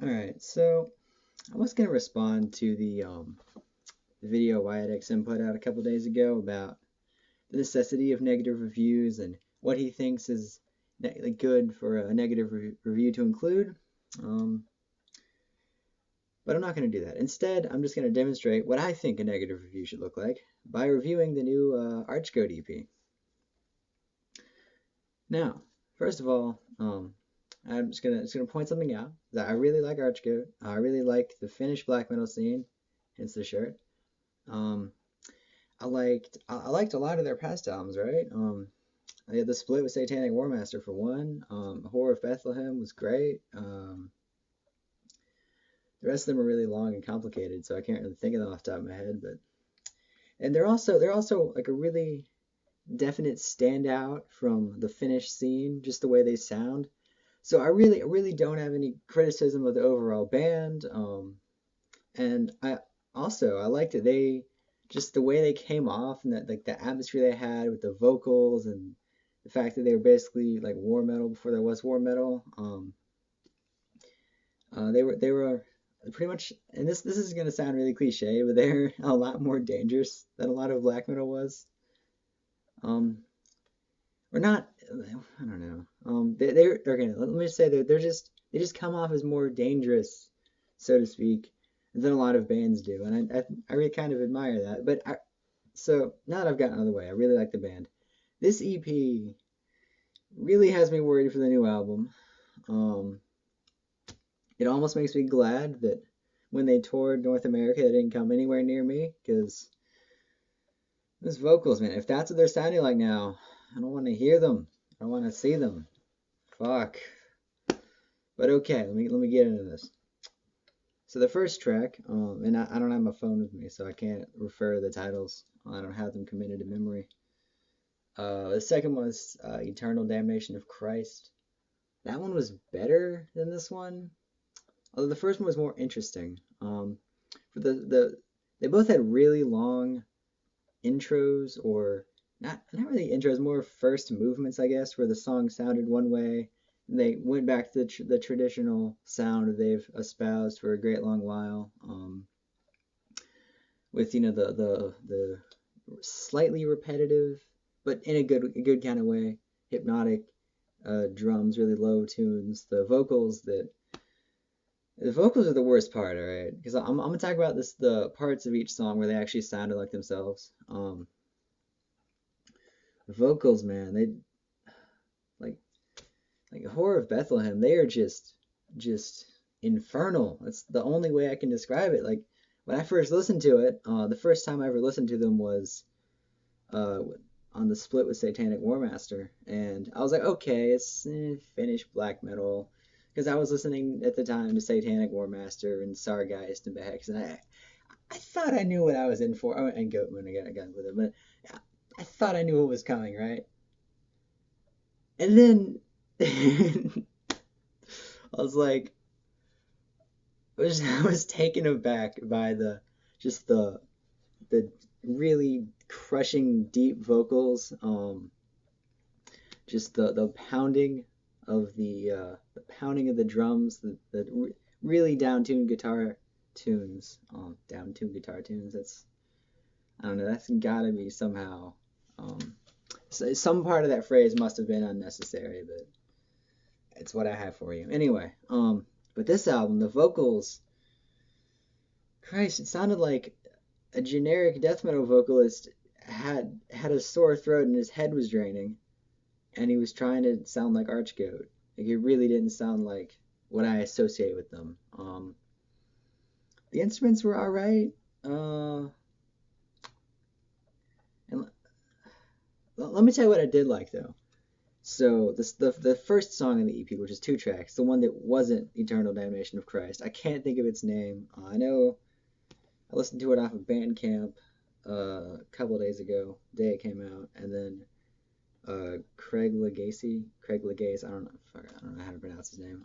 Alright, so I was going to respond to the video YedXM put out a couple days ago about the necessity of negative reviews and what he thinks is good for a negative review to include. Um, but I'm not going to do that. Instead, I'm just going to demonstrate what I think a negative review should look like by reviewing the new Archgoat EP. Now, first of all, I'm just gonna point something out that I really like Archgoat. I really like the Finnish black metal scene, hence the shirt. Um, I liked a lot of their past albums, right? They had the split with Satanic Warmaster for one. Horror of Bethlehem was great. The rest of them are really long and complicated, so I can't really think of them off the top of my head. But and they're also like a really definite standout from the Finnish scene, just the way they sound. So I really don't have any criticism of the overall band. And I liked it. They just the way they came off and that like the atmosphere they had with the vocals and the fact that they were basically like war metal before there was war metal. They were pretty much, and this is gonna sound really cliche, but they're a lot more dangerous than a lot of black metal was. Um, or not. I don't know. They're okay. Let me just say they just come off as more dangerous, so to speak, than a lot of bands do, and I really kind of admire that. So now that I've gotten out of the way, I really like the band. This EP really has me worried for the new album. Um, it almost makes me glad that when they toured North America, they didn't come anywhere near me because those vocals, man. If that's what they're sounding like now, I don't want to hear them. I don't want to see them. Fuck. But okay, let me get into this. So the first track, and I don't have my phone with me, so I can't refer to the titles. I don't have them committed to memory. The second one was Eternal Damnation of Christ. That one was better than this one, although the first one was more interesting. For they both had really long intros, or not really intros, more first movements, I guess, where the song sounded one way and they went back to the traditional sound they've espoused for a great long while, with the slightly repetitive, but in a good kind of way, hypnotic drums, really low tunes. The vocals are the worst part, all right? Because I'm gonna talk about the parts of each song where they actually sounded like themselves. The vocals, man, they like Horror of Bethlehem. They are just infernal. That's the only way I can describe it. Like when I first listened to it, the first time I ever listened to them was uh, on the split with Satanic Warmaster, and I was like, okay, it's Finnish black metal, because I was listening at the time to Satanic Warmaster and Sargeist and Behex, and I thought I knew what I was in for. Oh, and Goatmoon again with it, but I thought I knew what was coming, right? And then I was like, I was taken aback by just the really crushing deep vocals, just the pounding of the pounding of the drums, the really down-tuned guitar tunes, down-tuned guitar tunes. I don't know. That's gotta be somehow. Some part of that phrase must have been unnecessary, but it's what I have for you. Anyway, but this album, the vocals, Christ, it sounded like a generic death metal vocalist had a sore throat and his head was draining, and he was trying to sound like Archgoat. Like it really didn't sound like what I associate with them. The instruments were all right. And let me tell you what I did like though. So the first song in the EP, which is two tracks, the one that wasn't Eternal Damnation of Christ, I can't think of its name. I know I listened to it off of Bandcamp a couple of days ago, the day it came out, and then Craiglagace, I don't know how to pronounce his name.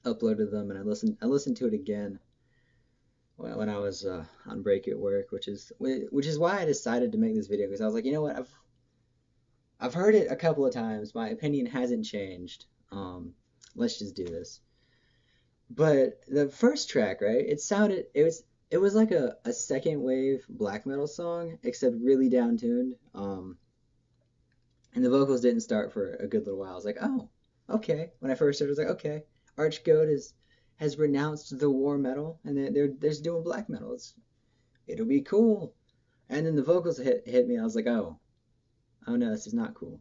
Uploaded them and I listened to it again when I was on break at work, which is why I decided to make this video, because I was like, you know what, I've heard it a couple of times. My opinion hasn't changed. Let's just do this. But the first track, right? It was like a second wave black metal song, except really down tuned. And the vocals didn't start for a good little while. I was like, oh, okay. When I first started, I was like, okay, Archgoat has renounced the war metal, and they're just doing black metal. It'll be cool. And then the vocals hit me. I was like, oh no, this is not cool.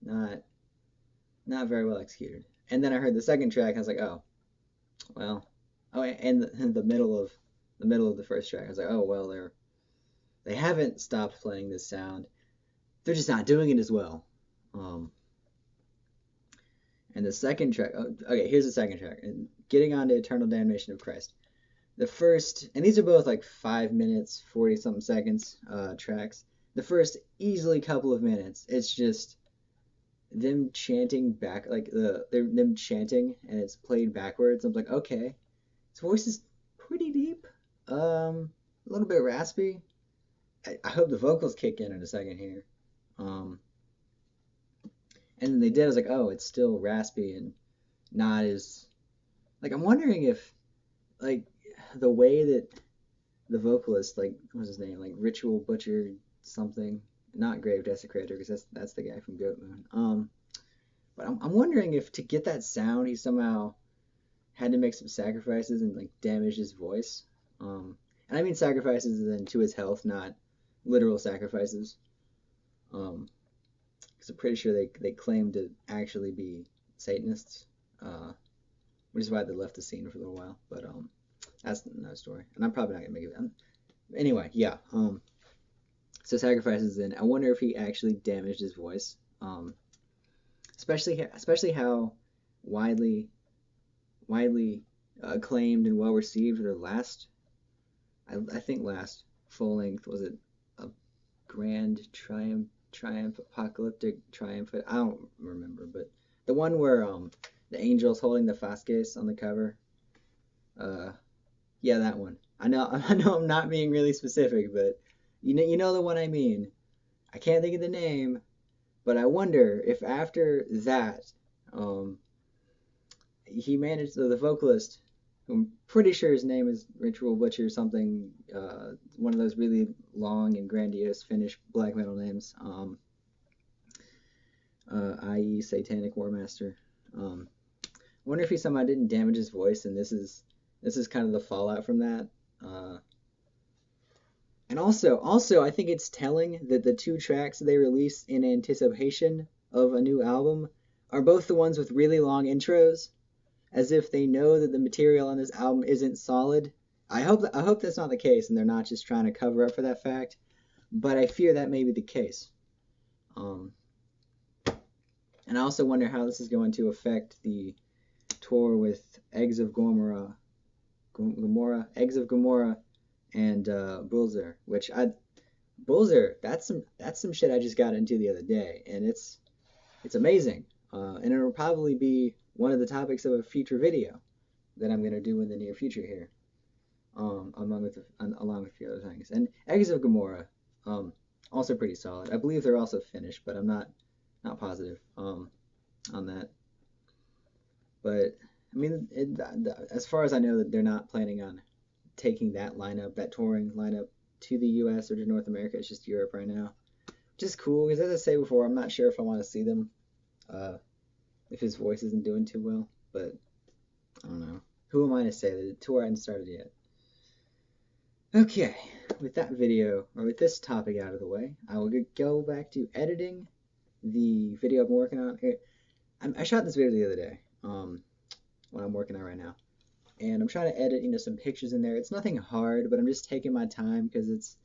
Not not very well executed. And then I heard the second track. And I was like, oh well. Oh, and the middle of the first track, I was like, oh well, they haven't stopped playing this sound. They're just not doing it as well. Um, and the second track, oh, okay, here's the second track. And getting on to Eternal Damnation of Christ. The first, and these are both like 5 minutes, 40 something seconds tracks. The first easily couple of minutes, it's just them chanting back, like them chanting, and it's played backwards. I'm like, okay, his voice is pretty deep, a little bit raspy. I hope the vocals kick in a second here. Um, and then they did. I was like, oh, it's still raspy and not as like. I'm wondering if like the way that the vocalist, like, what's his name, like Ritual Butcher something, not Grave Desecrator, because that's the guy from Goat Moon. But I'm wondering if to get that sound, he somehow had to make some sacrifices and like damage his voice. And I mean sacrifices then to his health, not literal sacrifices. Because I'm pretty sure they claim to actually be Satanists, which is why they left the scene for a little while. But that's another story, and I'm probably not gonna make it. Anyway, yeah. So sacrifices in. I wonder if he actually damaged his voice. Especially how widely widely acclaimed and well received their last. I think last full length was it a Grand Triumph Apocalyptic Triumph. I don't remember, but the one where the angel's holding the Fasces on the cover. Uh, yeah, that one. I know I'm not being really specific, but you know the one I mean. I can't think of the name, but I wonder if after that, um, he managed the vocalist. I'm pretty sure his name is Ritual Butcher or something. One of those really long and grandiose Finnish black metal names. I.e. Satanic War Master. I wonder if he somehow didn't damage his voice, and this is kind of the fallout from that. And also, I think it's telling that the two tracks they release in anticipation of a new album are both the ones with really long intros, as if they know that the material on this album isn't solid. I hope that's not the case, and they're not just trying to cover up for that fact. But I fear that may be the case. Um, and I also wonder how this is going to affect the tour with Eggs of Eggs of Gomorrah, and Bulzer, that's some shit I just got into the other day, and it's amazing, and it'll probably be one of the topics of a future video that I'm gonna do in the near future here, along with a few other things. And Eggs of Gomorrah, also pretty solid. I believe they're also finished, but I'm not positive on that. But I mean, as far as I know, that they're not planning on taking that touring lineup to the U.S. or to North America. It's just Europe right now, which is cool because, as I say before, I'm not sure if I want to see them if his voice isn't doing too well. But I don't know. Who am I to say that the tour hasn't started yet? Okay, with that video, or with this topic out of the way, I will go back to editing the video I've been working on. I shot this video the other day, what I'm working on right now. And I'm trying to edit, some pictures in there. It's nothing hard, but I'm just taking my time because it's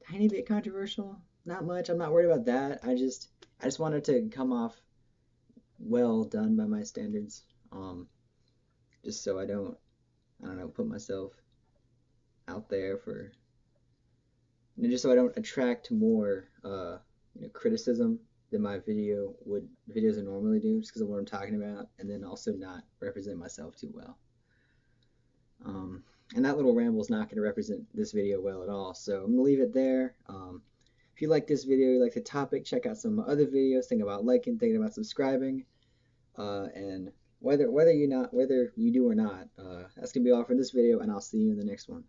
a tiny bit controversial. Not much. I'm not worried about that. I just want it to come off well done by my standards. Just so I don't know, put myself out there for, just so I don't attract more, criticism than my videos I normally do, just because of what I'm talking about, and then also not represent myself too well. And that little ramble is not going to represent this video well at all, so I'm going to leave it there. If you like this video, you like the topic, check out some other videos, think about liking, thinking about subscribing, and whether you do or not. That's gonna be all for this video, and I'll see you in the next one.